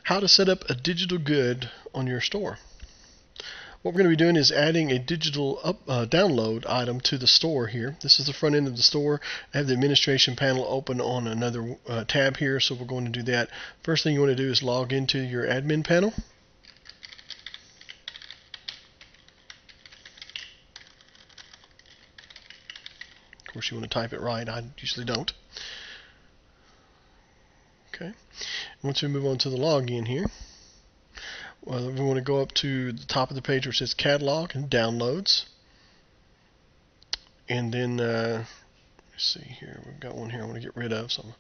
how to set up a digital good on your store. What we're going to be doing is adding a digital download item to the store here. This is the front end of the store. I have the administration panel open on another tab here, so we're going to do that. First thing you want to do is log into your admin panel. Of course, you want to type it right. I usually don't. Okay. Once we move on to the login here, well, we want to go up to the top of the page where it says Catalog and Downloads. And then, let's see here, we've got one here I want to get rid of, so I'm going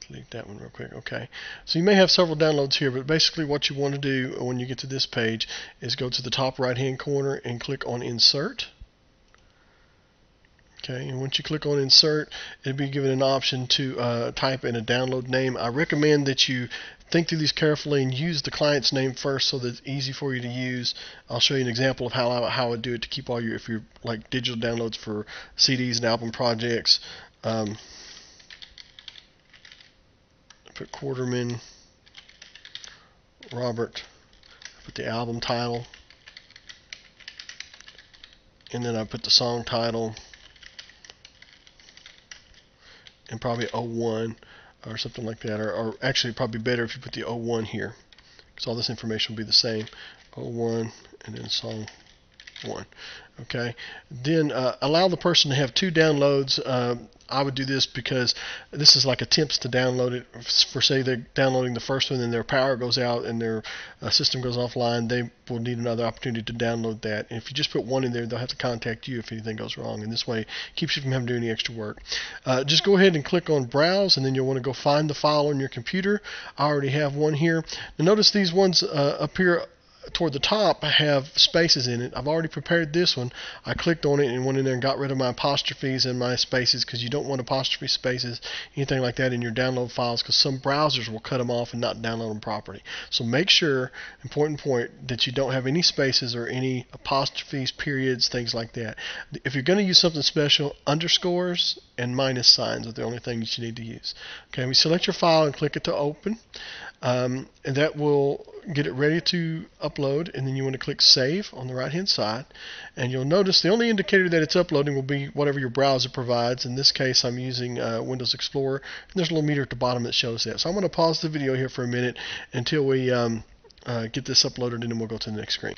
to delete that one real quick. Okay, so you may have several downloads here, but basically what you want to do when you get to this page is go to the top right hand corner and click on Insert. Okay, and once you click on Insert, it'll be given an option to type in a download name. I recommend that you think through these carefully and use the client's name first so that it's easy for you to use. I'll show you an example of how I would do it to keep all your, if you're like digital downloads for CDs and album projects. Put Quarterman Robert, put the album title, and then I put the song title, and probably 01 or something like that, or actually probably better if you put the 01 here, because all this information will be the same. 01 and then song 1. Okay, then allow the person to have 2 downloads. I would do this because this is like attempts to download it. For say they're downloading the first one and their power goes out and their system goes offline, they will need another opportunity to download that. And if you just put one in there, they'll have to contact you if anything goes wrong. And this way it keeps you from having to do any extra work. Just go ahead and click on Browse, and then you'll want to go find the file on your computer. I already have one here. Now notice these ones up here toward the top have spaces in it. I've already prepared this one. I clicked on it and went in there and got rid of my apostrophes and my spaces, because you don't want apostrophe spaces, anything like that in your download files, because some browsers will cut them off and not download them properly. So make sure, important point, that you don't have any spaces or any apostrophes, periods, things like that. If you're going to use something special, underscores and minus signs are the only things you need to use. Okay, we select your file and click it to open, and that will get it ready to upload, and then you want to click Save on the right hand side, and you'll notice the only indicator that it's uploading will be whatever your browser provides. In this case I'm using Windows Explorer, and there's a little meter at the bottom that shows that. So I'm going to pause the video here for a minute until we get this uploaded, and then we'll go to the next screen.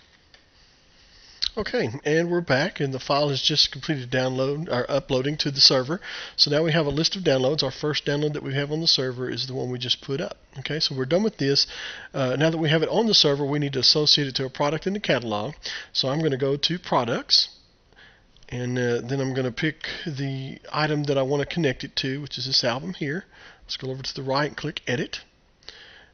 Okay, and we're back, and the file has just completed uploading to the server. So now we have a list of downloads. Our first download that we have on the server is the one we just put up. Okay, so we're done with this. Now that we have it on the server, we need to associate it to a product in the catalog. So I'm going to go to Products, and then I'm going to pick the item that I want to connect it to, which is this album here. Let's go over to the right and click Edit.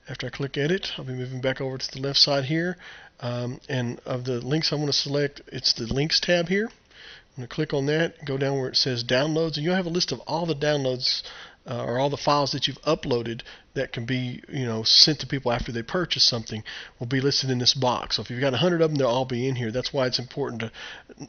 After I click Edit, I'll be moving back over to the left side here. And of the links I want to select, it's the Links tab here. I'm going to click on that, go down where it says Downloads, and you'll have a list of all the downloads or all the files that you've uploaded that can be, sent to people after they purchase something, will be listed in this box. So if you've got 100 of them, they'll all be in here. That's why it's important to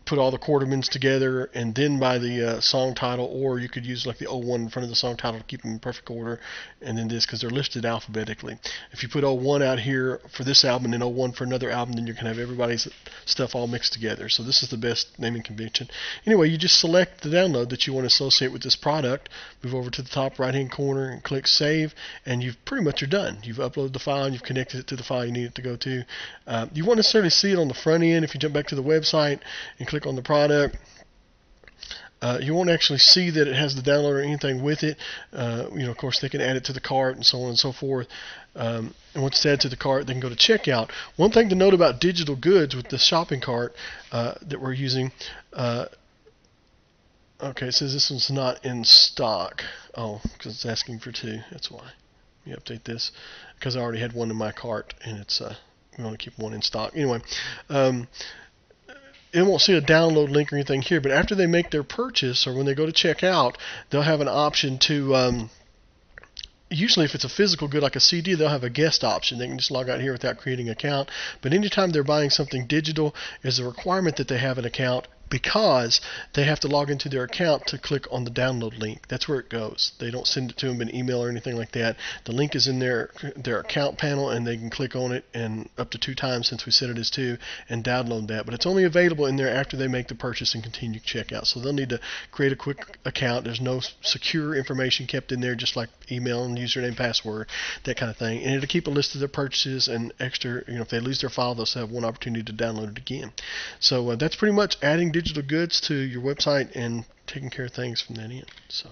put all the Quartermans together and then by the song title, or you could use like the 01 in front of the song title to keep them in perfect order, and then this, because they're listed alphabetically. If you put 01 out here for this album and then 01 for another album, then you can have everybody's stuff all mixed together. So this is the best naming convention. Anyway, you just select the download that you want to associate with this product, move over to the top right hand corner and click Save, and you've pretty much are done. You've uploaded the file and you've connected it to the file you need it to go to. You won't necessarily see it on the front end. If you jump back to the website and click on the product, you won't actually see that it has the download or anything with it. Of course, they can add it to the cart and so on and so forth. And once it's added to the cart, they can go to checkout. One thing to note about digital goods with the shopping cart that we're using, okay, it says this one's not in stock. Oh, because it's asking for 2. That's why. Let me update this, because I already had one in my cart, and it's we want to keep one in stock. Anyway, it won't see a download link or anything here, but after they make their purchase or when they go to checkout, they'll have an option to usually if it's a physical good like a CD, they'll have a guest option. They can just log out here without creating an account. But anytime they're buying something digital, it's a requirement that they have an account because they have to log into their account to click on the download link. That's where it goes. They don't send it to them in email or anything like that. The link is in their account panel, and they can click on it, and up to 2 times since we set it as 2, and download that. But it's only available in there after they make the purchase and continue checkout. So they'll need to create a quick account. There's no secure information kept in there, just like email and username, password, that kind of thing. And it'll keep a list of their purchases and extra. If they lose their file, they'll have one opportunity to download it again. So that's pretty much adding digital goods to your website and taking care of things from that end. So.